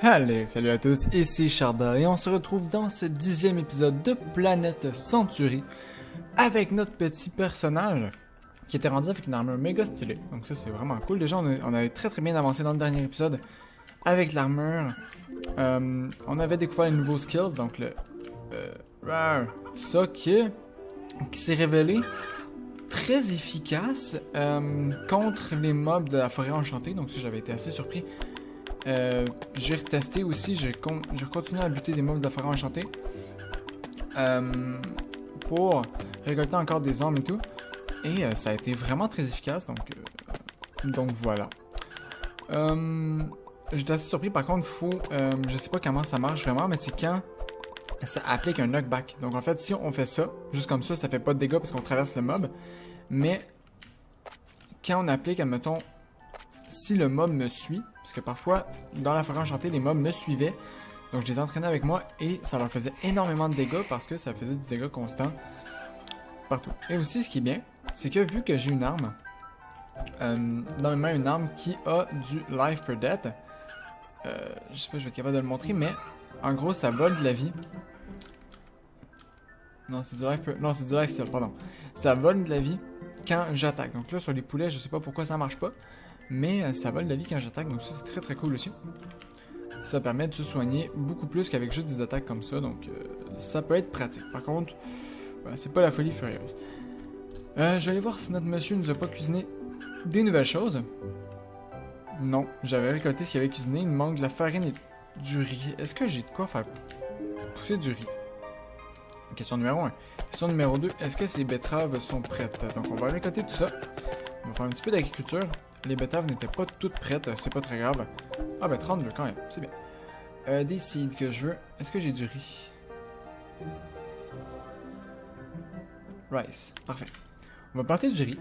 Allez, salut à tous, ici Sharda et on se retrouve dans ce 10e épisode de Planète Century avec notre petit personnage qui était rendu avec une armure méga stylée. Donc ça c'est vraiment cool. Déjà on avait très bien avancé dans le dernier épisode avec l'armure. On avait découvert les nouveaux skills, donc le ça qui s'est révélé très efficace contre les mobs de la forêt enchantée. Donc ça j'avais été assez surpris. J'ai retesté aussi, j'ai continué à buter des mobs de la forêt enchantée pour récolter encore des armes et tout. Et ça a été vraiment très efficace, donc voilà. J'étais assez surpris, par contre, je sais pas comment ça marche vraiment, mais c'est quand ça applique un knockback. Donc en fait, si on fait ça, juste comme ça fait pas de dégâts parce qu'on traverse le mob. Mais quand on applique, admettons, si le mob me suit, parce que parfois, dans la forêt enchantée, les mobs me suivaient. Donc je les entraînais avec moi et ça leur faisait énormément de dégâts parce que ça faisait des dégâts constants partout. Et aussi, ce qui est bien, c'est que vu que j'ai une arme, dans mes mains, une arme qui a du life per death, je sais pas si je vais être capable de le montrer, mais en gros, ça vole de la vie. Non, c'est du life per... Non, c'est du life steal, pardon. Ça vole de la vie quand j'attaque. Donc là, sur les poulets, je sais pas pourquoi ça marche pas. Mais ça vole de la vie quand j'attaque, donc ça c'est très cool aussi. Ça permet de se soigner beaucoup plus qu'avec juste des attaques comme ça, donc ça peut être pratique. Par contre, voilà, c'est pas la folie furieuse. Je vais aller voir si notre monsieur nous a pas cuisiné des nouvelles choses. Non, j'avais récolté ce qu'il avait cuisiné, il me manque de la farine et du riz. Est-ce que j'ai de quoi faire pousser du riz? Question numéro 1. Question numéro 2, est-ce que ces betteraves sont prêtes? Donc on va récolter tout ça. On va faire un petit peu d'agriculture. Les betteraves n'étaient pas toutes prêtes, c'est pas très grave. Ah ben 32 quand même, c'est bien. Des seeds que je veux. Est-ce que j'ai du riz? Rice, parfait. On va planter du riz.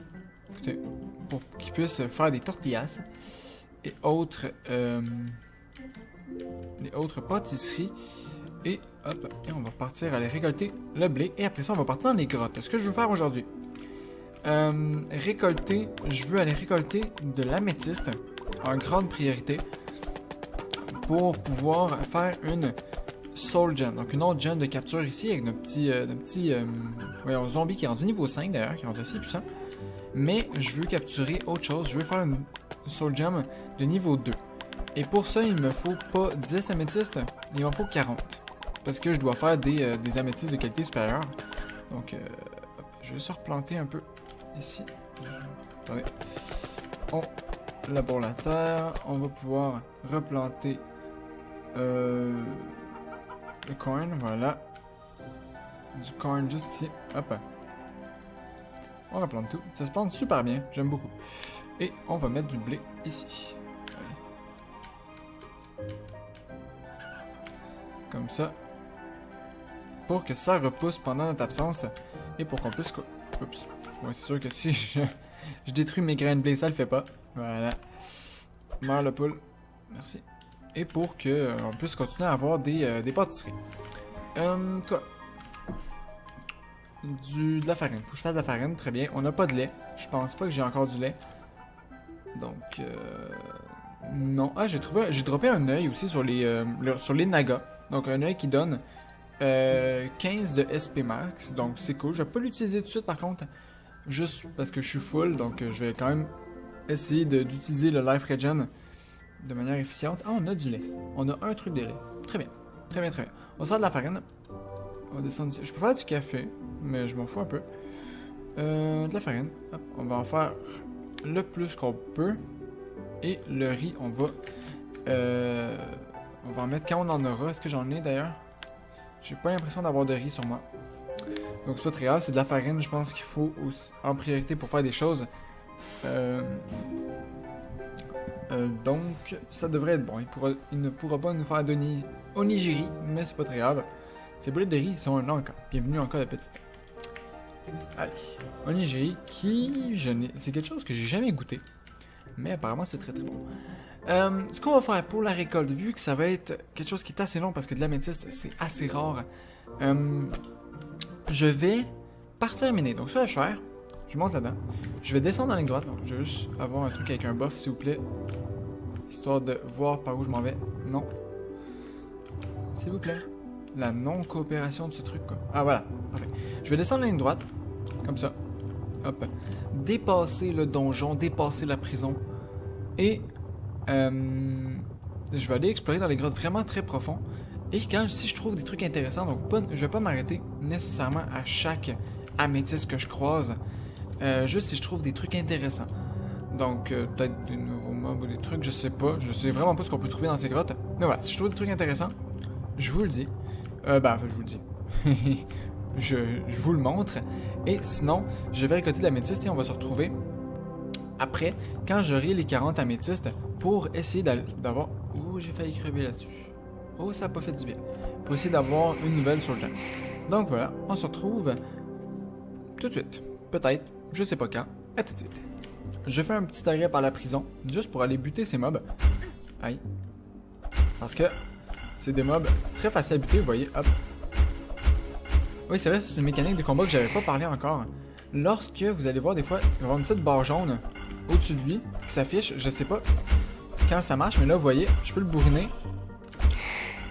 Écoutez, pour qu'ils puissent faire des tortillas et autres pâtisseries. Et hop, et on va partir aller récolter le blé. Et après ça, on va partir dans les grottes. Ce que je veux faire aujourd'hui, je veux aller récolter de l'améthyste en grande priorité pour pouvoir faire une soul gem, donc une autre gemme de capture ici avec notre petit zombie qui est rendu niveau 5 d'ailleurs, qui est rendu assez puissant. Mais je veux capturer autre chose, je veux faire une soul gem de niveau 2. Et pour ça, il me faut pas 10 améthystes, il m'en faut 40. Parce que je dois faire des améthystes de qualité supérieure. Donc, je vais se replanter un peu ici. Attendez. On labore la terre. On va pouvoir replanter le corn. Voilà. Du corn juste ici. Hop. On replante tout. Ça se plante super bien. J'aime beaucoup. Et on va mettre du blé ici. Allez. Comme ça. Pour que ça repousse pendant notre absence. Et pour qu'on puisse... Oups. Ouais, c'est sûr que si je détruis mes grains de blé, ça le fait pas. Voilà. Meurs le poule. Merci. Et pour que on puisse continuer à avoir des pâtisseries. Quoi? De la farine. Faut que je fasse de la farine. Très bien. On n'a pas de lait. Je pense pas que j'ai encore du lait. Donc, non. Ah, j'ai droppé un œil aussi sur les nagas. Donc, un œil qui donne 15 de SP max. Donc, c'est cool. Je vais pas l'utiliser tout de suite par contre. Juste parce que je suis full, donc je vais quand même essayer d'utiliser le life regen de manière efficiente. Ah, on a du lait. On a un truc de lait. Très bien. Très bien. On va faire de la farine. On va descendre ici. Je peux faire du café, mais je m'en fous un peu. De la farine. Hop, on va en faire le plus qu'on peut. Et le riz, on va en mettre quand on en aura. Est-ce que j'en ai d'ailleurs? J'ai pas l'impression d'avoir de riz sur moi. Donc c'est pas très grave, c'est de la farine, je pense qu'il faut aussi, en priorité pour faire des choses. Donc ça devrait être bon. Il ne pourra pas nous faire de onigiri, mais c'est pas très grave. Ces boulettes de riz sont là encore. Bienvenue encore la petite. Allez, onigiri c'est quelque chose que j'ai jamais goûté. Mais apparemment c'est très bon. Ce qu'on va faire pour la récolte, vu que ça va être quelque chose qui est assez long parce que de l'améthyste c'est assez rare. Je vais partir miner. Donc ça, je vais faire. Je monte là-dedans. Je vais descendre dans les grottes. Donc, je vais juste avoir un truc avec un buff, s'il vous plaît. Histoire de voir par où je m'en vais. Non. s'il vous plaît. La non-coopération de ce truc, quoi. Ah, voilà. Parfait. Je vais descendre la ligne droite. Comme ça. Hop. Dépasser le donjon, dépasser la prison. Et... je vais aller explorer dans les grottes vraiment très profonds. Et si je trouve des trucs intéressants, donc je vais pas m'arrêter nécessairement à chaque améthyste que je croise. Juste si je trouve des trucs intéressants. Donc, peut-être des nouveaux mobs ou des trucs, je sais pas. Je sais vraiment pas ce qu'on peut trouver dans ces grottes. Mais voilà, si je trouve des trucs intéressants, je vous le dis. Je vous le dis. je vous le montre. Et sinon, je vais récolter de l'améthyste et on va se retrouver après, quand j'aurai les 40 améthystes, pour essayer d'avoir... Oh, j'ai failli crever là-dessus. Oh, ça a pas fait du bien. Pour essayer d'avoir une nouvelle sur le jeu. Donc voilà, on se retrouve tout de suite. Peut-être, je sais pas quand. À tout de suite. Je fais un petit arrêt par la prison, juste pour aller buter ces mobs. Aïe. Parce que c'est des mobs très faciles à buter, vous voyez, hop. Oui, c'est vrai, c'est une mécanique de combat que j'avais pas parlé encore. Lorsque vous allez voir des fois, il va y avoir une petite barre jaune au-dessus de lui qui s'affiche, je sais pas quand ça marche, mais là vous voyez, je peux le bourriner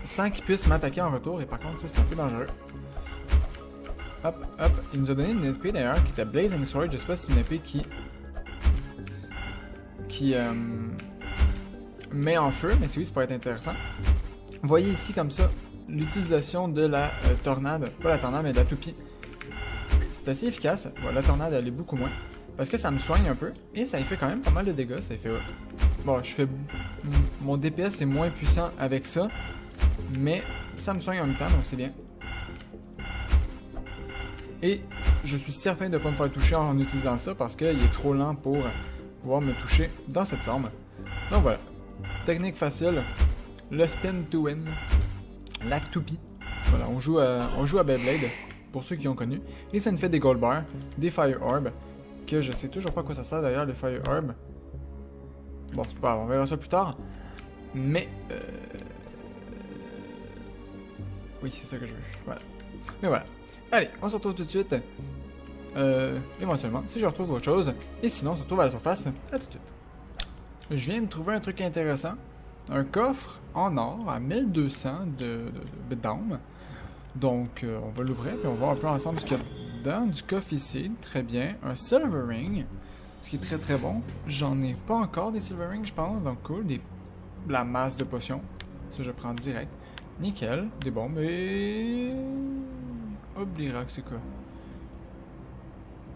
sans qu'il puisse m'attaquer en retour, et par contre ça c'est un peu dangereux. Hop, hop, il nous a donné une épée d'ailleurs qui était Blazing Sword, je sais pas si c'est une épée qui met en feu, mais si oui, ça pourrait être intéressant. Vous voyez ici comme ça, l'utilisation de la tornade, pas la tornade mais de la toupie. C'est assez efficace, bon, la tornade elle est beaucoup moins, parce que ça me soigne un peu, et ça y fait quand même pas mal de dégâts, ça y fait... Bon, mon DPS est moins puissant avec ça, mais ça me soigne en même temps, donc c'est bien. Et je suis certain de ne pas me faire toucher en utilisant ça, parce qu'il est trop lent pour pouvoir me toucher dans cette forme. Donc voilà, technique facile, le spin to win, la toupie. Voilà, on joue à Beyblade, pour ceux qui ont connu, et ça nous fait des gold bars, des fire orbs, que je sais toujours pas à quoi ça sert d'ailleurs, les fire orbs. Bon, c'est pas grave, on verra ça plus tard. Mais, oui, c'est ça que je veux. Voilà. Mais voilà. Allez, on se retrouve tout de suite. Éventuellement, si je retrouve autre chose. Et sinon, on se retrouve à la surface. À tout de suite. Je viens de trouver un truc intéressant. Un coffre en or à 1200 d'âme. Donc, on va l'ouvrir et on va voir un peu ensemble ce qu'il y a dedans. Du coffre ici, très bien. Un silver ring, ce qui est très très bon. J'en ai pas encore des silver rings, je pense, donc cool. La masse de potions, ça je prends direct. Nickel, des bombes et... Oblirac, c'est quoi?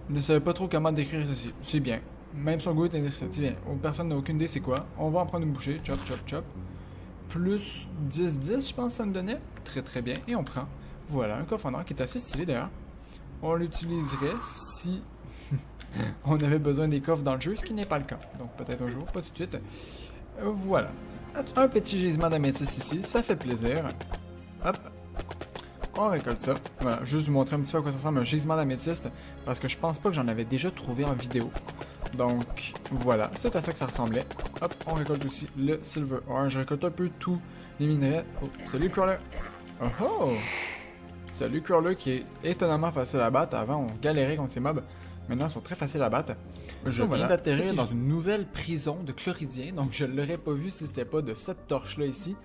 Je ne savais pas trop comment décrire ceci. C'est bien. Même son goût est indescriptible. Personne n'a aucune idée c'est quoi. On va en prendre une bouchée. Chop, chop, chop. Plus 10-10, je pense que ça me donnait. Très très bien. Et on prend. Voilà, un coffre en or qui est assez stylé d'ailleurs. On l'utiliserait si on avait besoin des coffres dans le jeu, ce qui n'est pas le cas. Donc peut-être un jour, pas tout de suite. Voilà. Un petit gisement d'améthyste ici, ça fait plaisir. Hop. On récolte ça. Voilà, juste vous montrer un petit peu à quoi ça ressemble un gisement d'améthyste, parce que je pense pas que j'en avais déjà trouvé en vidéo. Donc voilà, c'est à ça que ça ressemblait. Hop, on récolte aussi le silver ore. Je récolte un peu tous les minerais. Oh, salut Crawler. Oh oh! Salut Crawler qui est étonnamment facile à battre. Avant, on galérait contre ces mobs. Maintenant, ils sont très faciles à battre. Je viens d'atterrir dans une nouvelle prison de Chloridiens. Donc, je ne l'aurais pas vu si c'était pas de cette torche-là ici.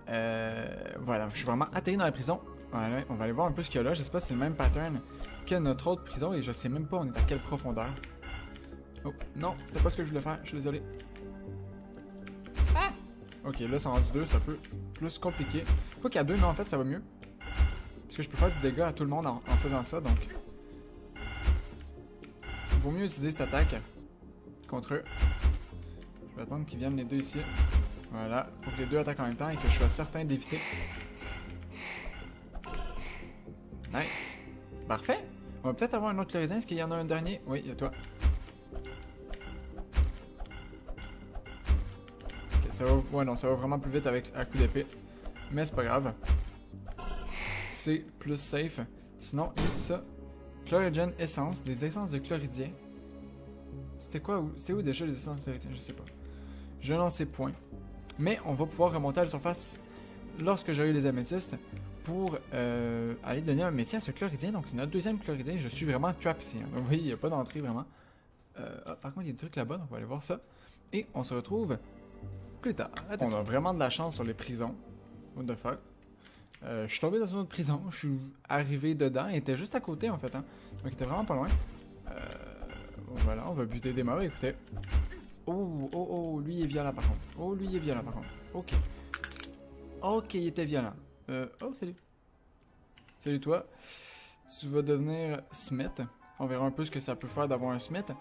Voilà, je suis vraiment atterri dans la prison. Voilà, on va aller voir un peu ce qu'il y a là. Je sais pas si c'est le même pattern que notre autre prison. Et je sais même pas on est à quelle profondeur. Oh, non, c'était pas ce que je voulais faire. Je suis désolé. Ah! Ok, là, c'est rendu 2. C'est un peu plus compliqué. Quoi qu'il y a 2, mais en fait, ça va mieux. Parce que je peux faire du dégât à tout le monde en faisant ça, donc... Il vaut mieux utiliser cette attaque contre eux. Je vais attendre qu'ils viennent les deux ici. Voilà, pour que les deux attaquent en même temps et que je sois certain d'éviter. Nice. Parfait. On va peut-être avoir un autre Chloridiens. Est-ce qu'il y en a un dernier? Oui, il y a toi. Ok, ça va... Ouais, non, ça va vraiment plus vite avec un coup d'épée. Mais c'est pas grave. C'est plus safe. Sinon, il y a ça. Chlorigen essence, des essences de Chloridiens. C'était quoi? C'est où déjà les essences de Chloridiens? Je sais pas. Je n'en sais point. Mais on va pouvoir remonter à la surface lorsque j'ai eu les améthystes pour aller donner un métier à ce Chloridien. Donc c'est notre deuxième Chloridien. Je suis vraiment trap ici. Hein. Donc vous voyez, il n'y a pas d'entrée vraiment. Par contre, il y a des trucs là-bas, donc on va aller voir ça. Et on se retrouve plus tard. On a vraiment de la chance sur les prisons. What the fuck? Je suis tombé dans une autre prison, je suis arrivé dedans, il était juste à côté en fait, hein. Donc il était vraiment pas loin. Voilà, on va buter des mobs, écoutez. Oh, lui il est violent par contre. Oh, lui il est violent par contre. Ok. Ok, il était violent. Oh, salut. Salut toi. Tu vas devenir Smith. On verra un peu ce que ça peut faire d'avoir un Smith.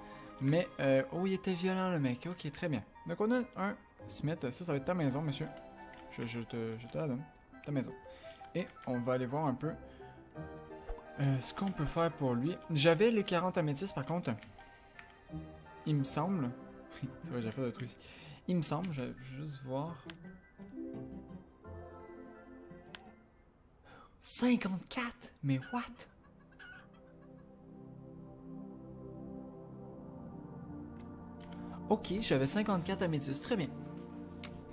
Mais, oh, il était violent le mec. Ok, très bien. Donc on a un Smith. Ça va être ta maison, monsieur. Je te la donne. Ta maison. Et on va aller voir un peu ce qu'on peut faire pour lui. J'avais les 40 améthystes par contre. Il me semble. C'est vrai, j'ai fait de trucs ici. Il me semble, je vais juste voir. 54? Mais what? Ok, j'avais 54 améthystes. Très bien.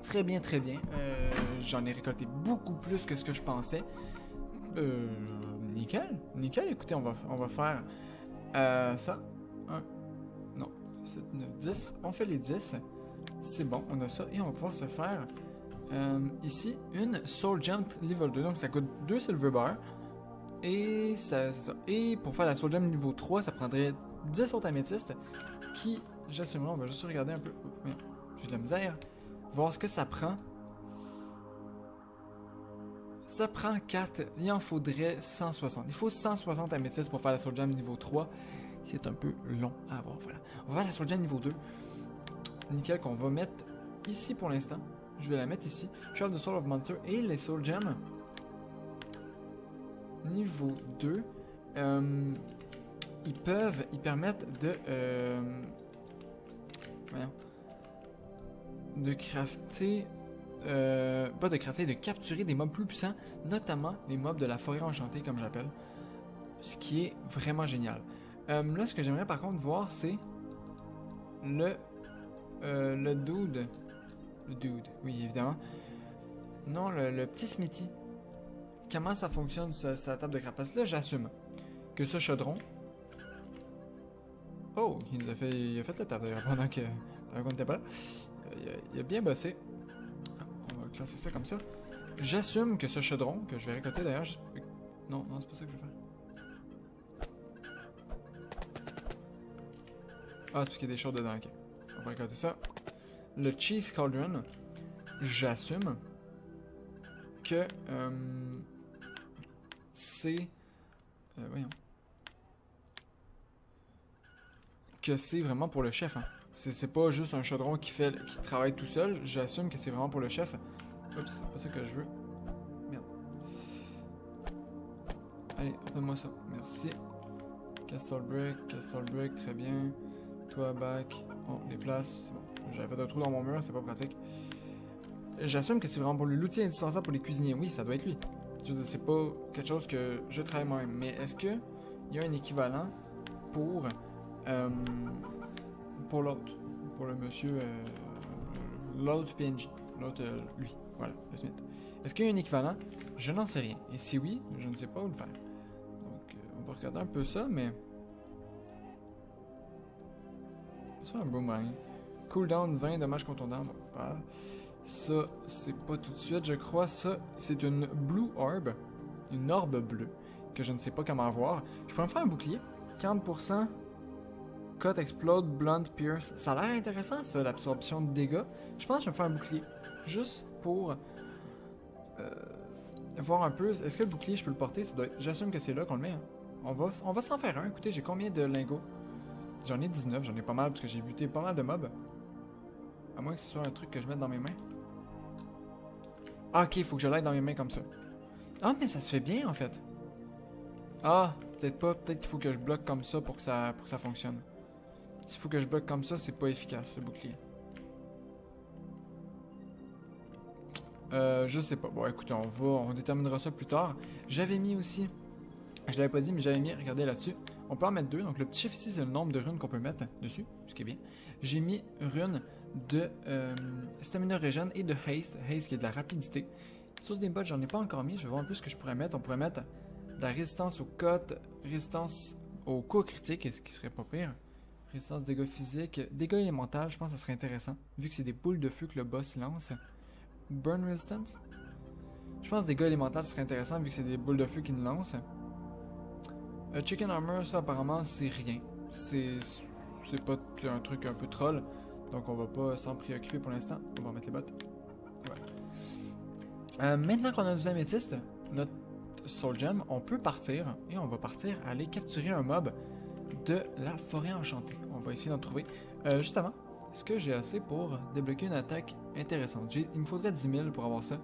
Très bien, très bien. J'en ai récolté beaucoup plus que ce que je pensais. Nickel. Nickel, écoutez, on va faire ça. 1, non, 7, 9, 10. On fait les 10. C'est bon, on a ça. Et on va pouvoir se faire ici une Soul Gem Level 2. Donc ça coûte 2 Silver Bar. Et ça, c'est ça. Et pour faire la Soul Gem niveau 3, ça prendrait 10 autres améthystes. Qui, j'assumerai, on va juste regarder un peu. J'ai de la misère. Voir ce que ça prend. Ça prend 4. Il en faudrait 160. Il faut 160 améthystes pour faire la Soul Gem niveau 3. C'est un peu long à avoir. Voilà. On va faire la Soul Gem niveau 2. Nickel, qu'on va mettre ici pour l'instant. Je vais la mettre ici. Shard de Soul of Monster et les Soul Gems. Niveau 2. Ils permettent de... voyons. De crafter... pas de crafter, de capturer des mobs plus puissants, notamment les mobs de la forêt enchantée, comme j'appelle. Ce qui est vraiment génial. Là, ce que j'aimerais par contre voir, c'est le dude. Le dude, oui, évidemment. Non, le petit Smithy. Comment ça fonctionne, sa table de craft? Parce que là, j'assume que ce chaudron... Oh, il a fait le taf d'ailleurs pendant qu'on n'était pas là. Il a bien bossé. On va classer ça comme ça. J'assume que ce chaudron, que je vais récolter d'ailleurs... Non, c'est pas ça que je vais faire. Ah, c'est parce qu'il y a des choses dedans, ok. On va récolter ça. Le Chief Cauldron, j'assume que c'est... voyons. Que c'est vraiment pour le chef, hein. C'est pas juste un chaudron qui travaille tout seul. J'assume que c'est vraiment pour le chef. Oups, c'est pas ça que je veux. Merde. Allez, donne-moi ça. Merci. Castle Brick, très bien. Toi, back. Oh, les places, c'est bon. J'avais fait un trou dans mon mur, c'est pas pratique. J'assume que c'est vraiment pour lui. L'outil indispensable pour les cuisiniers. Oui, ça doit être lui. Je veux dire, c'est pas quelque chose que je travaille moi-même. Mais est-ce que il y a un équivalent pour l'autre? Pour le monsieur... l'autre PNJ. L'autre, lui. Voilà, le Smith. Est-ce qu'il y a un équivalent? Je n'en sais rien. Et si oui, je ne sais pas où le faire. Donc, on va regarder un peu ça, mais... C'est un boomerang. Cooldown 20, dommages contondants. Bon, ça, c'est pas tout de suite, je crois. Ça, c'est une Blue Orb. Une orbe bleue. Que je ne sais pas comment avoir. Je pourrais me faire un bouclier. 40%. Cut, explode, blunt, pierce. Ça a l'air intéressant, ça, l'absorption de dégâts. Je pense que je vais me faire un bouclier. Juste pour voir un peu. Est-ce que le bouclier, je peux le porter? J'assume que c'est là qu'on le met. Hein. On va s'en faire un. Écoutez, j'ai combien de lingots? J'en ai 19, j'en ai pas mal parce que j'ai buté pas mal de mobs. À moins que ce soit un truc que je mette dans mes mains. Ah, ok, il faut que je l'aide dans mes mains comme ça. Ah, mais ça se fait bien en fait. Ah, peut-être pas. Peut-être qu'il faut que je bloque comme ça pour que ça fonctionne. S'il faut que je bloque comme ça, c'est pas efficace ce bouclier. Je sais pas. Bon, écoutez, on déterminera ça plus tard. J'avais mis aussi, je l'avais pas dit, mais j'avais mis, regardez là-dessus. On peut en mettre 2. Donc le petit chiffre ici, c'est le nombre de runes qu'on peut mettre dessus, ce qui est bien. J'ai mis runes de stamina regen et de haste. Haste qui est de la rapidité. Source des bots, j'en ai pas encore mis. Je vais voir un peu ce que je pourrais mettre. On pourrait mettre de la résistance au cut, résistance au coup critique, ce qui serait pas pire. Résistance dégâts physiques, dégâts élémentaux, je pense que ça serait intéressant. Vu que c'est des boules de feu que le boss lance. Burn resistance. Je pense que des dégâts élémentales serait intéressant vu que c'est des boules de feu qui nous lancent. Chicken Armor, ça apparemment c'est rien. C'est pas un truc un peu troll. Donc on va pas s'en préoccuper pour l'instant. On va remettre les bottes. Ouais. Maintenant qu'on a 12 améthystes, notre Soul Gem, on peut partir. Et on va partir aller capturer un mob de la forêt enchantée. On va essayer d'en trouver. Juste avant, est-ce que j'ai assez pour débloquer une attaque intéressante? Il me faudrait 10 000 pour avoir ça.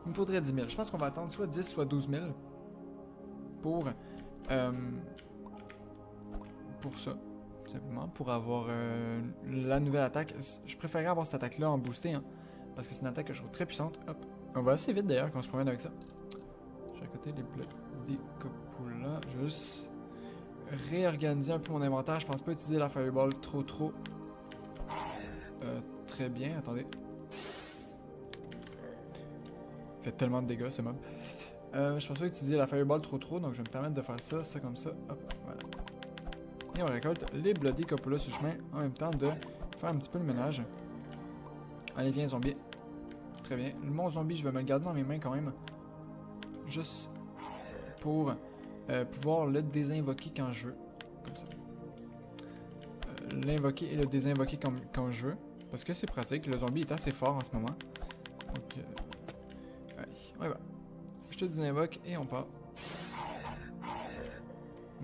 Il me faudrait 10 000. Je pense qu'on va attendre soit 10 soit 12 000 pour ça. Simplement pour avoir la nouvelle attaque. Je préférerais avoir cette attaque là en boosté hein, parce que c'est une attaque que je trouve très puissante. Hop. On va assez vite d'ailleurs qu'on se promène avec ça. J'ai à côté les blocs des copulas. Juste réorganiser un peu mon inventaire. Je pense pas utiliser la fireball trop. Très bien, attendez. Il fait tellement de dégâts ce mob. Je pense pas utiliser la fireball trop, donc je vais me permettre de faire ça comme ça. Hop, voilà. Et on récolte les Bloody Copulas sur le chemin en même temps de faire un petit peu le ménage. Allez, viens, zombie. Très bien. Mon zombie, je vais me le garder dans mes mains quand même. Juste pour pouvoir le désinvoquer quand je veux. Comme ça. L'invoquer et le désinvoquer quand je veux. Parce que c'est pratique. Le zombie est assez fort en ce moment. Donc, allez, on y va. Je te désinvoque et on part.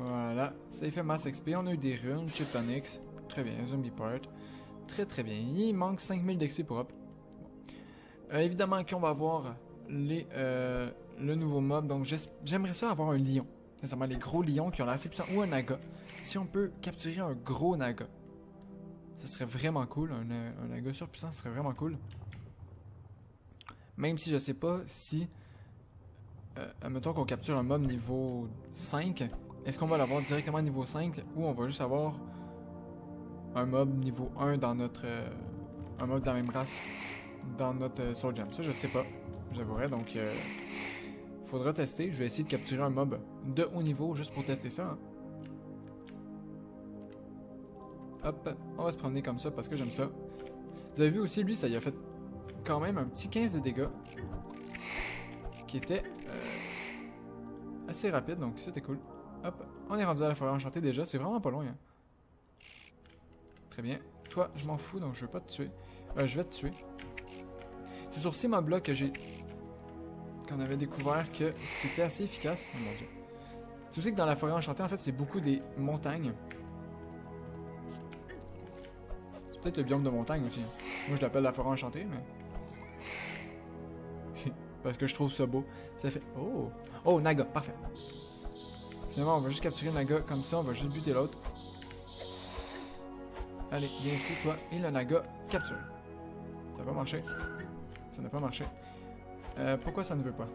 Voilà, ça y fait masse XP, on a eu des runes, Chip Tonics, très bien, Zombie Part, très bien, il manque 5000 d'XP pour up. Évidemment qu'on va avoir le nouveau mob, donc j'aimerais ça avoir un lion, nécessairement les gros lions qui ont l'air assez puissants, ou un naga, si on peut capturer un gros naga, ça serait vraiment cool, un naga surpuissant, ce serait vraiment cool. Même si je sais pas si, admettons qu'on capture un mob niveau 5, est-ce qu'on va l'avoir directement niveau 5 ou on va juste avoir un mob niveau 1 dans notre... un mob de la même race dans notre Soul Gem? Ça, je sais pas, j'avouerais, donc faudra tester. Je vais essayer de capturer un mob de haut niveau juste pour tester ça. Hein. Hop, on va se promener comme ça parce que j'aime ça. Vous avez vu aussi, lui, ça y a fait quand même un petit 15 de dégâts qui était assez rapide, donc c'était cool. Hop, on est rendu à la forêt enchantée déjà, c'est vraiment pas loin. Hein. Très bien. Toi, je m'en fous, donc je veux pas te tuer. Je vais te tuer. C'est sur ces mobs-là que qu'on avait découvert que c'était assez efficace. Oh mon dieu. C'est aussi que dans la forêt enchantée, en fait, c'est beaucoup des montagnes. C'est peut-être le biome de montagne aussi. Hein. Moi, je l'appelle la forêt enchantée, mais... Parce que je trouve ça beau. Ça fait... Oh! Oh, Naga, parfait. Finalement, on va juste capturer Naga comme ça, on va juste buter l'autre. Allez, viens ici, toi, et le Naga, capture. Ça va marcher. Ça n'a pas marché. Pourquoi ça ne veut pas?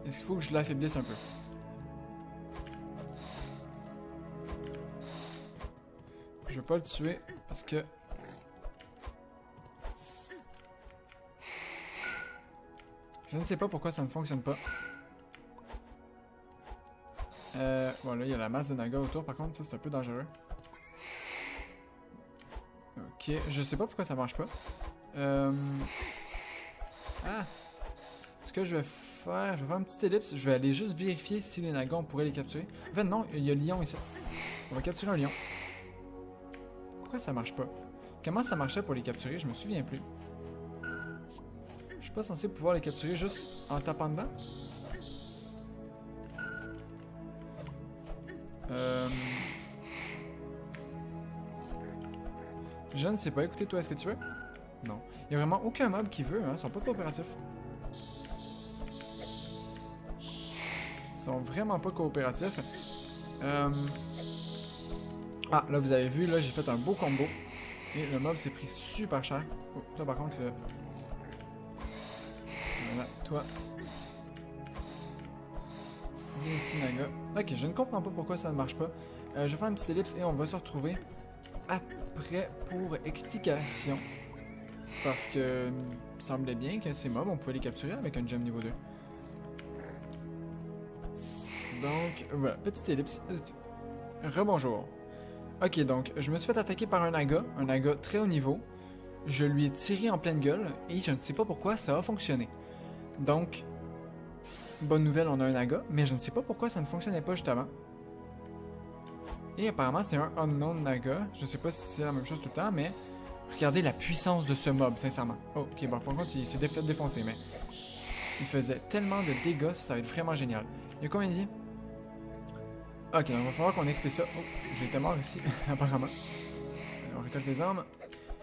Est-ce qu'il faut que je l'affaiblisse un peu? Je veux pas le tuer, parce que... Je ne sais pas pourquoi ça ne fonctionne pas. Voilà, il y a la masse de Naga autour, par contre, ça c'est un peu dangereux. Ok, je sais pas pourquoi ça marche pas. Ah! Ce que je vais faire une petite ellipse, je vais aller juste vérifier si les Nagas on pourrait les capturer. En fait, non, il y a le lion ici. On va capturer un lion. Pourquoi ça marche pas? Comment ça marchait pour les capturer? Je me souviens plus. Je suis pas censé pouvoir les capturer juste en tapant dedans? Je ne sais pas. Écoutez, toi, est-ce que tu veux? Non. Il n'y a vraiment aucun mob qui veut, hein. Ils sont pas coopératifs. Ils sont vraiment pas coopératifs. Ah, là, vous avez vu, là, j'ai fait un beau combo. Et le mob s'est pris super cher. Oh, là, par contre, le... Voilà, toi. Viens ici, Naga. Ok, je ne comprends pas pourquoi ça ne marche pas. Je vais faire une petite ellipse et on va se retrouver après pour explication. Parce que il semblait bien que ces mobs, on pouvait les capturer avec un gem niveau 2. Donc, voilà, petite ellipse. Rebonjour. Ok, donc, je me suis fait attaquer par un Naga très haut niveau. je lui ai tiré en pleine gueule et je ne sais pas pourquoi ça a fonctionné. Donc, bonne nouvelle, on a un naga, mais je ne sais pas pourquoi ça ne fonctionnait pas juste avant. Et apparemment, c'est un unknown naga. Je ne sais pas si c'est la même chose tout le temps, mais regardez la puissance de ce mob, sincèrement. Oh, puis bon, par contre, il s'est fait défoncer, mais il faisait tellement de dégâts, ça va être vraiment génial. Il y a combien de vie? Ok, donc il va falloir qu'on expé ça. Oh, j'ai été mort ici, apparemment. On récolte les armes.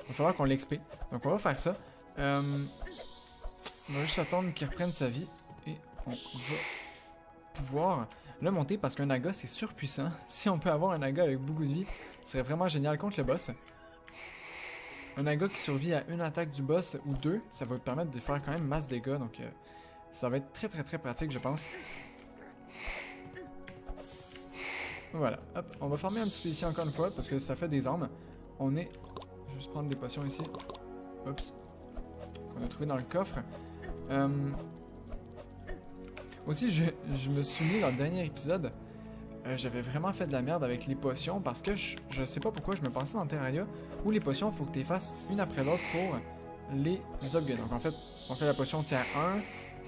Il va falloir qu'on l'expé. Donc on va faire ça. On va juste attendre qu'il reprenne sa vie. Et on va pouvoir le monter parce qu'un naga c'est surpuissant. Si on peut avoir un naga avec beaucoup de vie, ce serait vraiment génial contre le boss. Un naga qui survit à une attaque du boss ou deux, ça va permettre de faire quand même masse dégâts. Donc ça va être très pratique, je pense. Voilà, hop, on va farmer un petit peu ici encore une fois parce que ça fait des armes. On est... Je vais juste prendre des potions ici. Oups. Qu'on a trouvé dans le coffre. Aussi, je me suis mis dans le dernier épisode. J'avais vraiment fait de la merde avec les potions parce que je sais pas pourquoi je me pensais dans Terraria où les potions, il faut que tu les fasses une après l'autre pour les upgrades. Donc en fait, on fait la potion tiers 1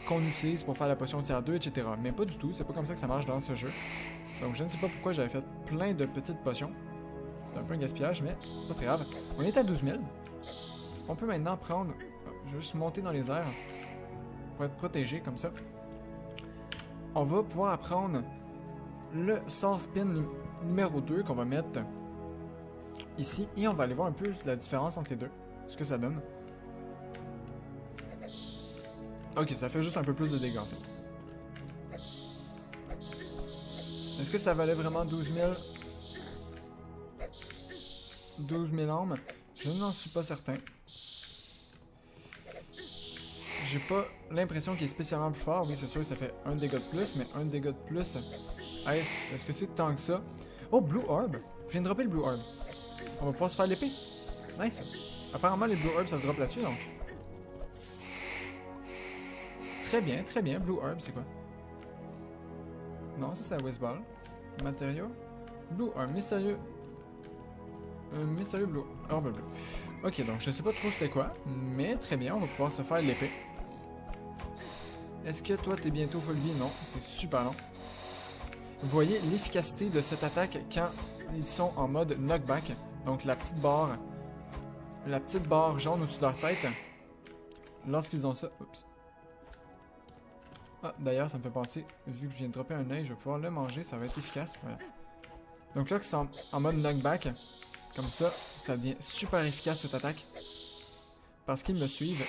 qu'on utilise pour faire la potion tiers 2, etc. Mais pas du tout, c'est pas comme ça que ça marche dans ce jeu. Donc je ne sais pas pourquoi j'avais fait plein de petites potions. C'est un peu un gaspillage, mais pas très grave. On est à 12 000. On peut maintenant prendre... Oh, je vais juste monter dans les airs pour être protégé comme ça. On va pouvoir apprendre le sort spin numéro 2 qu'on va mettre ici. Et on va aller voir un peu la différence entre les deux. Ce que ça donne. Ok, ça fait juste un peu plus de dégâts en fait. Est-ce que ça valait vraiment 12 000? 12 000 armes? Je n'en suis pas certain. J'ai pas l'impression qu'il est spécialement plus fort. Oui, c'est sûr, ça fait un dégât de plus, mais un dégât de plus... Est-ce que c'est tant que ça? Oh, Blue Orb! Je viens de dropper le Blue Orb. On va pouvoir se faire l'épée. Nice. Apparemment, les Blue Orbs, ça se drop là-dessus, donc. Très bien. Blue Orb, c'est quoi? Non, ça c'est un Westball. Matériaux. Blue Orb, mystérieux. Mystérieux Blue Orb bleu. Ok, donc je sais pas trop c'est quoi, mais très bien, on va pouvoir se faire l'épée. Est-ce que toi t'es bientôt full vie? Non, c'est super long. Vous voyez l'efficacité de cette attaque quand ils sont en mode knockback. Donc la petite barre jaune au-dessus de leur tête. Lorsqu'ils ont ça. Oups. Ah, d'ailleurs, ça me fait penser, vu que je viens de dropper un œil, je vais pouvoir le manger, ça va être efficace. Voilà. Donc là, qu'ils sont en mode knockback, comme ça, ça devient super efficace cette attaque. Parce qu'ils me suivent.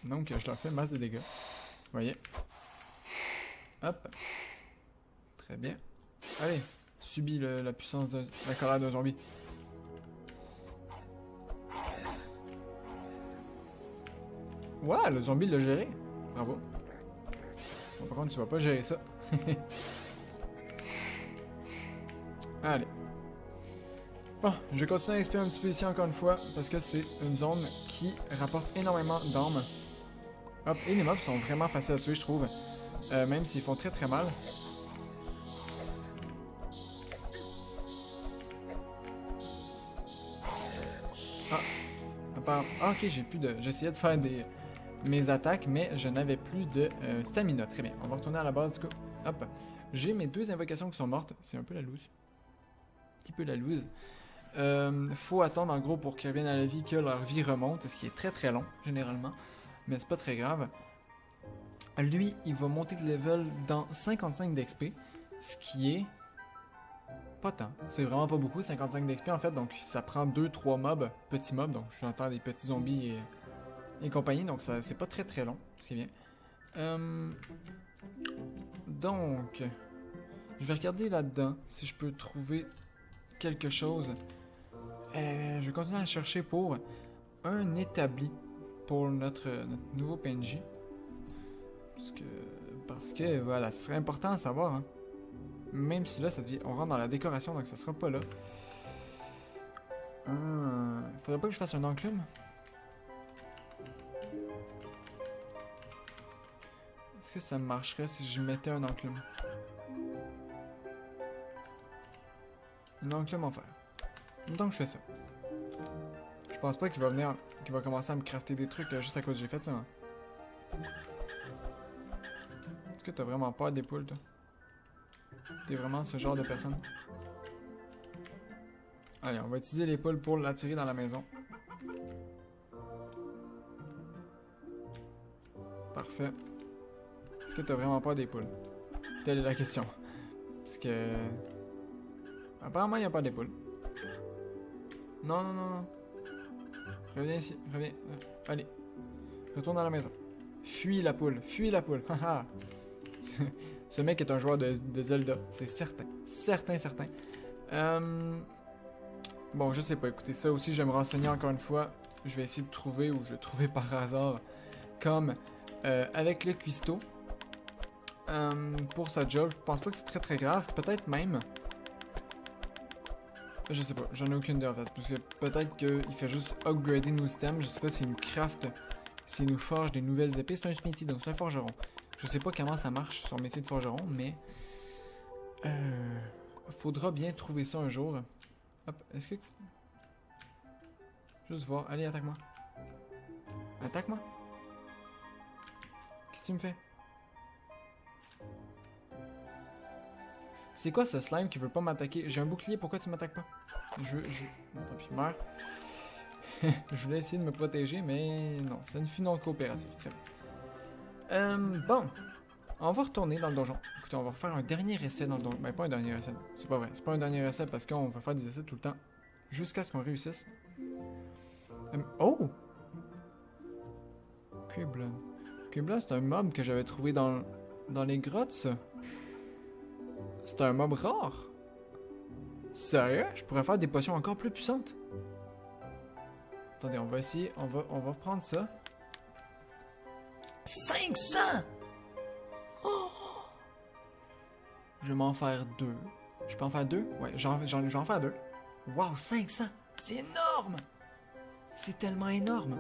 Donc je leur fais masse de dégâts. Vous voyez. Hop. Très bien. Allez, subis la puissance de la colère d'un zombie. Ouais, le zombie l'a géré. Bravo. Bon, par contre, tu vas pas gérer ça. Allez. Bon, je vais continuer à explorer un petit peu ici encore une fois, parce que c'est une zone qui rapporte énormément d'armes. Hop, et les mobs sont vraiment faciles à tuer, je trouve. Même s'ils font très mal. Ah, ok, j'ai plus de... J'essayais de faire mes attaques, mais je n'avais plus de stamina. Très bien, on va retourner à la base du coup. Hop, j'ai mes deux invocations qui sont mortes. C'est un peu la loose. Un petit peu la loose. Faut attendre en gros pour qu'ils reviennent à la vie que leur vie remonte, ce qui est très long, généralement. Mais c'est pas très grave. Lui, il va monter de level dans 55 d'XP, ce qui est... pas tant. C'est vraiment pas beaucoup, 55 d'XP en fait, donc ça prend 2-3 mobs, petits mobs, donc j'entends des petits zombies et compagnie, donc ça c'est pas très long, ce qui est bien. Donc, je vais regarder là-dedans si je peux trouver quelque chose. Je vais continuer à chercher pour un établi pour notre nouveau PNJ. Parce que voilà, ce serait important à savoir, hein. Même si là, on rentre dans la décoration, donc ça sera pas là. Faudrait pas que je fasse un enclume. Est-ce que ça marcherait si je mettais un enclume? Un enclume en fer. Donc je fais ça. Je pense pas qu'il va venir, qu'il va commencer à me crafter des trucs juste à cause que j'ai fait ça. Hein. Est-ce que t'as vraiment peur des poules, toi? T'es vraiment ce genre de personne? Allez, on va utiliser les poules pour l'attirer dans la maison. Parfait. Est-ce que t'as vraiment peur des poules? Telle est la question. Parce que... Apparemment, il n'y a pas des poules. Non, non, non, non. Reviens ici, reviens. Allez. Retourne dans la maison. Fuis la poule, fuis la poule. Haha. Ce mec est un joueur de Zelda, c'est certain. Certain, certain. Bon, je sais pas, écoutez, ça aussi, je vais me renseigner encore une fois. Je vais essayer de trouver, ou je vais trouver par hasard, comme avec le cuistot. Pour sa job, je pense pas que c'est très très grave. Peut-être même... Je sais pas, j'en ai aucune idée en fait. Parce que peut-être qu'il fait juste upgrader nos stems. Je sais pas s'il nous craft, s'il nous forge des nouvelles épées. C'est un smithy, donc c'est un forgeron. Je sais pas comment ça marche, son métier de forgeron, mais... faudra bien trouver ça un jour. Hop, est-ce que... Juste voir, allez, attaque-moi. Attaque-moi. Qu'est-ce que tu me fais? C'est quoi ce slime qui veut pas m'attaquer? J'ai un bouclier, pourquoi tu m'attaques pas? Bon, tant pis, meurs. Je voulais essayer de me protéger, mais non, c'est une fille non coopérative, très bien. Bon, on va retourner dans le donjon. Écoutez, on va refaire un dernier essai dans le donjon. Ben, pas un dernier essai, c'est pas vrai. C'est pas un dernier essai parce qu'on va faire des essais tout le temps. Jusqu'à ce qu'on réussisse. Oh! Queblon. Queblon, c'est un mob que j'avais trouvé dans les grottes, ça. C'est un mob rare. Sérieux? Je pourrais faire des potions encore plus puissantes. Attendez, on va essayer. On va prendre ça. 500! Oh! Je vais m'en faire 2. Je peux en faire 2? Ouais, j'en vais en faire 2. Wow, 500! C'est énorme! C'est tellement énorme!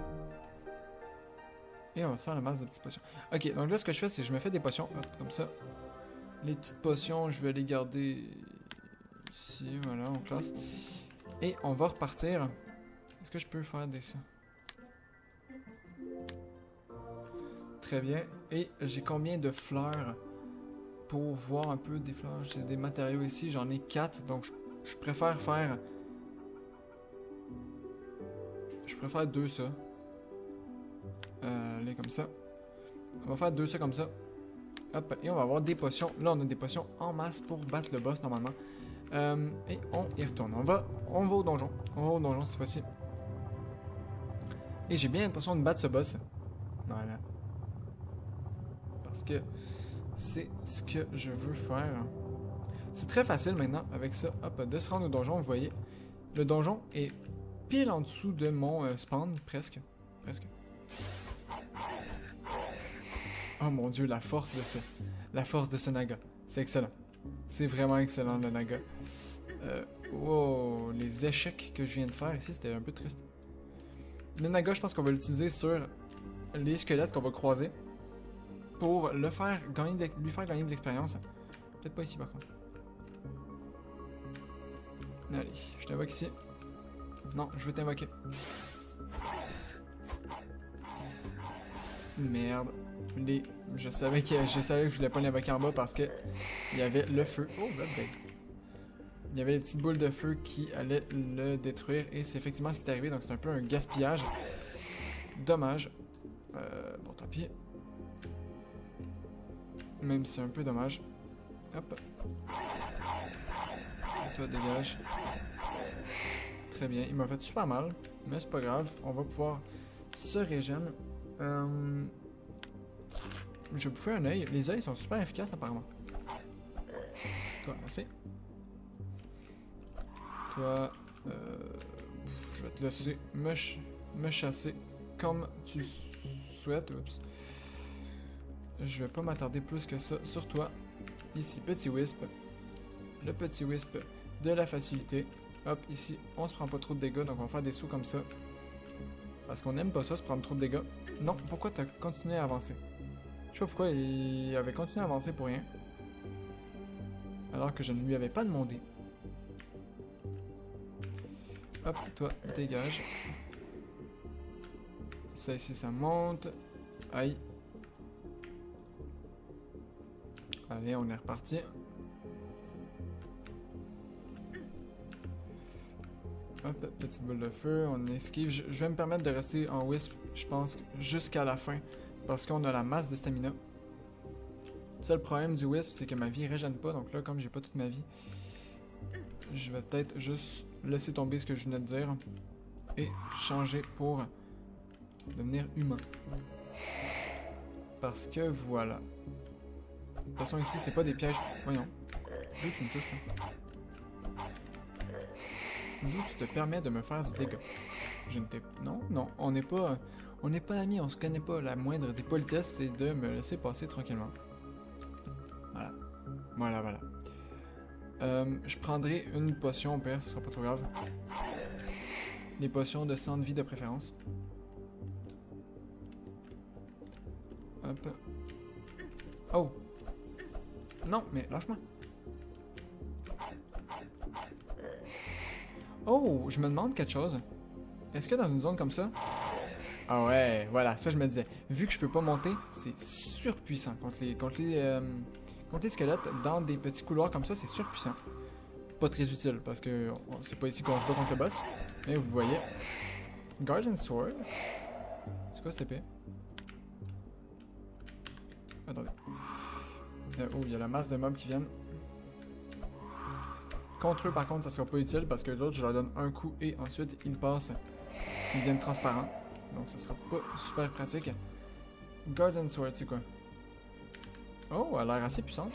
Et on va se faire la masse de petites potions. Ok, donc là, ce que je fais, c'est que je me fais des potions. Hop, comme ça. Les petites potions, je vais les garder ici, voilà, on classe. Et on va repartir. Est-ce que je peux faire des ça? Très bien. Et j'ai combien de fleurs pour voir un peu des fleurs? J'ai des matériaux ici, j'en ai 4, donc je préfère faire... Je préfère 2 ça. Les comme ça. On va faire 2 ça comme ça. Hop, et on va avoir des potions. Là, on a des potions en masse pour battre le boss, normalement. Et on y retourne. On va au donjon. On va au donjon cette fois-ci. Et j'ai bien l'intention de battre ce boss. Voilà. Parce que c'est ce que je veux faire. C'est très facile maintenant, avec ça, hop, de se rendre au donjon. Vous voyez, le donjon est pile en dessous de mon spawn, presque. Presque. Oh mon dieu, la force de ce... La force de ce naga. C'est excellent. C'est vraiment excellent, le naga. Wow, les échecs que je viens de faire ici, c'était un peu triste. Le naga, je pense qu'on va l'utiliser sur les squelettes qu'on va croiser. Pour le faire gagner lui faire gagner de l'expérience. Peut-être pas ici, par contre. Allez, je t'invoque ici. Non, je veux t'invoquer. Merde. Je savais que je voulais pas l'invoquer en bas parce que il y avait le feu. Oh, il y avait les petites boules de feu qui allaient le détruire et c'est effectivement ce qui est arrivé. Donc c'est un peu un gaspillage. Dommage. Bon, tant pis. Même si c'est un peu dommage. Hop. Toi, dégage. Très bien. Il m'a fait super mal. Mais c'est pas grave. On va pouvoir se régénérer. Je vais bouffer un œil. Les œils sont super efficaces apparemment. Toi, merci. Toi, je vais te laisser me chasser comme tu souhaites. Oups. Je vais pas m'attarder plus que ça sur toi. Ici, petit wisp. Le petit wisp de la facilité. Hop, ici, on se prend pas trop de dégâts, donc on va faire des sauts comme ça. Parce qu'on aime pas ça, se prendre trop de dégâts. Non, pourquoi t'as continué à avancer? Je sais pas pourquoi il avait continué à avancer pour rien. Alors que je ne lui avais pas demandé. Hop, toi, dégage. Ça ici, ça monte. Aïe. Allez, on est reparti. Hop, petite boule de feu, on esquive. Je vais me permettre de rester en Wisp, je pense, jusqu'à la fin. Parce qu'on a la masse de stamina. Le seul problème du Wisp, c'est que ma vie régène pas. Donc là, comme j'ai pas toute ma vie, je vais peut-être juste laisser tomber ce que je venais de dire. Et changer pour devenir humain. Parce que voilà. De toute façon, ici, c'est pas des pièges. Voyons. D'où tu me touches, là? D'où tu te permets de me faire du dégât? Je ne t'ai... Non, non, on n'est pas... On n'est pas amis, on se connaît pas. La moindre des politesses, c'est de me laisser passer tranquillement. Voilà. Voilà, voilà. Je prendrai une potion au pire, ce sera pas trop grave. Les potions de 100 de vie de préférence. Hop. Oh! Non, mais lâche-moi. Oh! Je me demande quelque chose. Est-ce que dans une zone comme ça... Ah ouais, voilà, ça je me disais. Vu que je peux pas monter, c'est surpuissant contre les squelettes. Dans des petits couloirs comme ça, c'est surpuissant. Pas très utile, parce que c'est pas ici qu'on se bat contre le boss. Mais vous voyez. Guardian Sword. C'est quoi cette épée? Attendez. Oh, il y a la masse de mobs qui viennent. Contre eux, par contre, ça sera pas utile, parce que les autres, je leur donne un coup et ensuite, ils passent. Ils deviennent transparents. Donc ça sera pas super pratique. Guardian Sword, c'est quoi? Oh, elle a l'air assez puissante.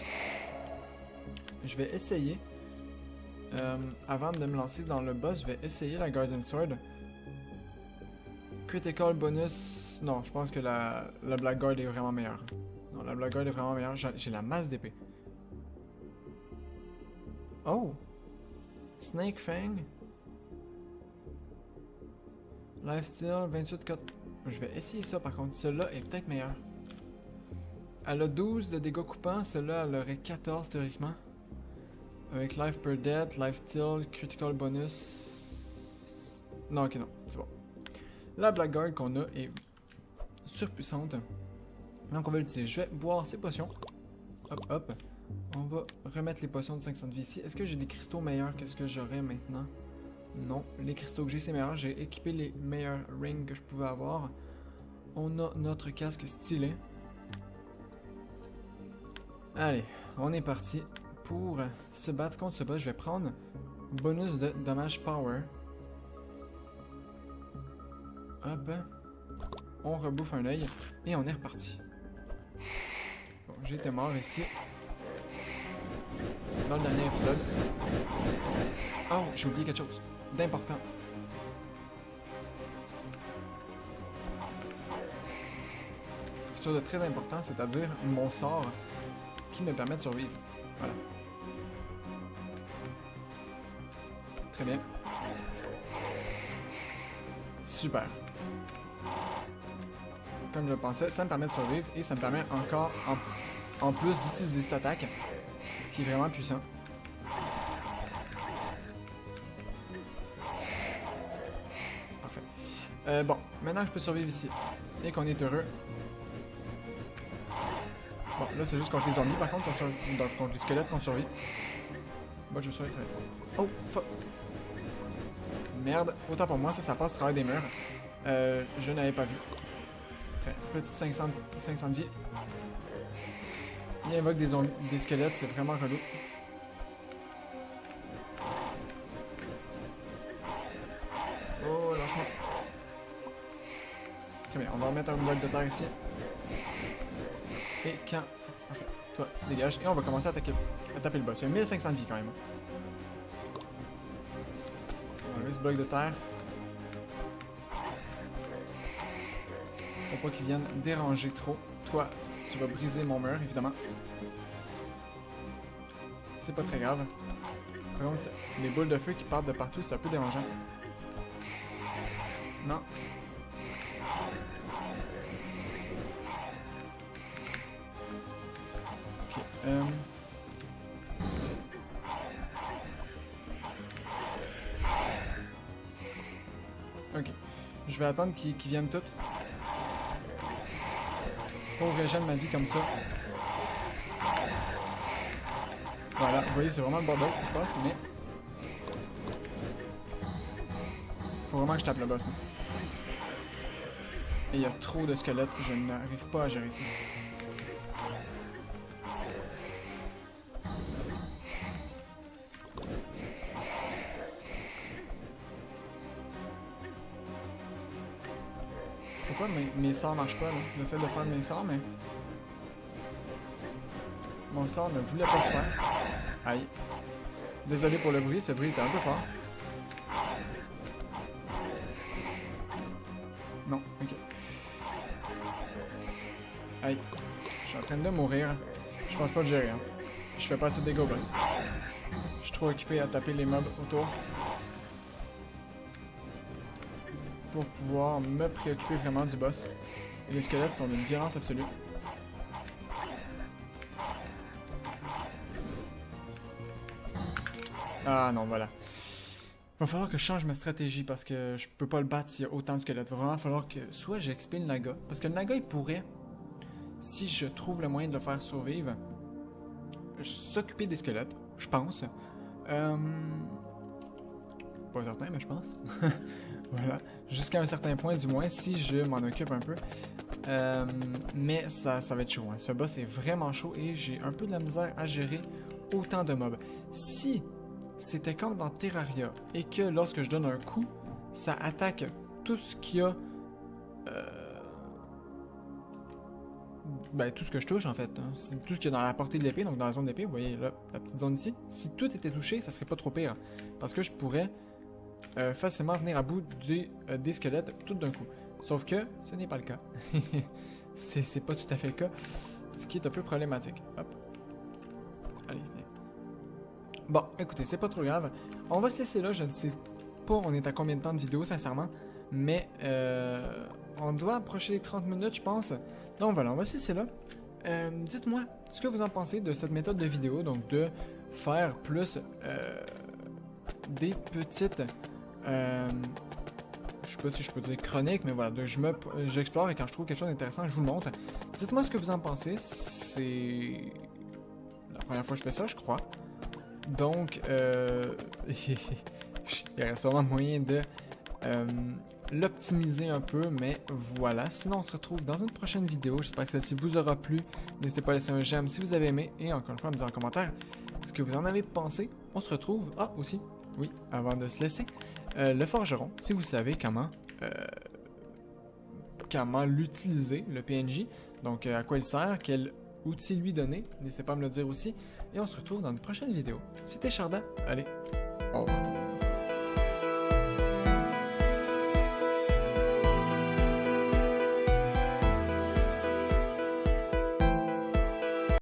Je vais essayer. Avant de me lancer dans le boss, je vais essayer la Guardian Sword. Critical bonus... Non, je pense que la Blackguard est vraiment meilleure. Non, la Blackguard est vraiment meilleure. J'ai la masse d'épée. Oh! Snake Fang. Lifesteal, 28 4. Je vais essayer ça par contre. Celle-là est peut-être meilleure. Elle a 12 de dégâts coupants. Celle-là, elle aurait 14 théoriquement. Avec Life per Death, Lifesteal, Critical Bonus. Non, ok, non. C'est bon. La Blackguard qu'on a est surpuissante. Donc on va l'utiliser. Je vais boire ces potions. Hop, hop. On va remettre les potions de 500 de vie ici. Est-ce que j'ai des cristaux meilleurs que ce que j'aurais maintenant? Non, les cristaux que j'ai, c'est meilleur. J'ai équipé les meilleurs rings que je pouvais avoir. On a notre casque stylé. Allez, on est parti. Pour se battre contre ce boss, je vais prendre bonus de dommage power. Hop. On rebouffe un œil et on est reparti. Bon, j'étais mort ici. Dans le dernier épisode. Oh, j'ai oublié quelque chose d'important. Quelque chose de très important, c'est-à-dire mon sort qui me permet de survivre. Voilà. Très bien. Super. Comme je le pensais, ça me permet de survivre et ça me permet encore, en plus d'utiliser cette attaque, ce qui est vraiment puissant. Parfait. Bon, maintenant je peux survivre ici et qu'on est heureux. Bon, là c'est juste contre les zombies par contre, contre les squelettes qu'on survit. Moi je survis très bien. Oh, fuck. Merde, autant pour moi, ça passe au travers des murs. Je n'avais pas vu. Très petite 500 de vie. Il invoque des squelettes, c'est vraiment relou. Oh, lâche-moi. Très bien, on va remettre un bloc de terre ici. Et quand... Parfait. Toi, tu dégages. Et on va commencer à taper le boss. Il y a 1500 de vie quand même. On va enlever ce bloc de terre. Faut pas qu'ils viennent déranger trop. Toi, tu vas briser mon mur, évidemment. C'est pas très grave. Par contre, les boules de feu qui partent de partout, c'est un peu dérangeant. Non. Ok. Ok. Je vais attendre qu'ils viennent tous. Pas au régime ma vie comme ça. Voilà, vous voyez, c'est vraiment le bordel ce qui se passe, mais... Faut vraiment que je tape le boss. Hein. Et il y a trop de squelettes, je n'arrive pas à gérer ça. Pourquoi mes sorts marchent pas là? J'essaie de faire mes sorts, mais... Mon sort ne voulait pas se faire. Aïe. Désolé pour le bruit, ce bruit était un peu fort. Non, ok. Aïe. Je suis en train de mourir. Je pense pas le gérer, hein. Je fais pas assez de dégâts, boss. Je suis trop occupé à taper les mobs autour. Pour pouvoir me préoccuper vraiment du boss. Et les squelettes sont d'une violence absolue. Ah non, voilà. Va falloir que je change ma stratégie parce que je peux pas le battre s'il y a autant de squelettes. Va vraiment falloir que soit j'expile le naga. Parce que le naga, il pourrait, si je trouve le moyen de le faire survivre, s'occuper des squelettes, je pense. Pas certain, mais je pense. Voilà. Jusqu'à un certain point, du moins, si je m'en occupe un peu. Mais ça va être chaud. Hein. Ce boss est vraiment chaud et j'ai un peu de la misère à gérer autant de mobs. Si c'était comme dans Terraria et que lorsque je donne un coup, ça attaque tout ce qu'il y a... Ben, tout ce que je touche en fait. Hein. C'est tout ce qu'il y a dans la portée de l'épée, donc dans la zone d'épée, vous voyez là, la petite zone ici. Si tout était touché, ça serait pas trop pire. Parce que je pourrais facilement venir à bout des squelettes tout d'un coup. Sauf que ce n'est pas le cas. C'est pas tout à fait le cas. Ce qui est un peu problématique. Hop. Allez, viens. Bon, écoutez, c'est pas trop grave. On va se laisser là, je ne sais pas on est à combien de temps de vidéo, sincèrement. Mais on doit approcher les 30 minutes, je pense. Donc voilà, on va se laisser là. Dites-moi ce que vous en pensez de cette méthode de vidéo, donc de faire plus des petites... je sais pas si je peux dire chronique, mais voilà, j'explore et quand je trouve quelque chose d'intéressant, je vous le montre. Dites-moi ce que vous en pensez. C'est la première fois que je fais ça, je crois. Donc, il y aurait sûrement moyen de l'optimiser un peu, mais voilà. Sinon, on se retrouve dans une prochaine vidéo. J'espère que celle-ci vous aura plu. N'hésitez pas à laisser un j'aime si vous avez aimé et encore une fois à me dire en commentaire ce que vous en avez pensé. On se retrouve, aussi, oui, avant de se laisser, le forgeron, si vous savez comment l'utiliser, le PNJ, donc à quoi il sert, quel outil lui donner, n'hésitez pas à me le dire aussi, et on se retrouve dans une prochaine vidéo. C'était Sharda, allez, au revoir.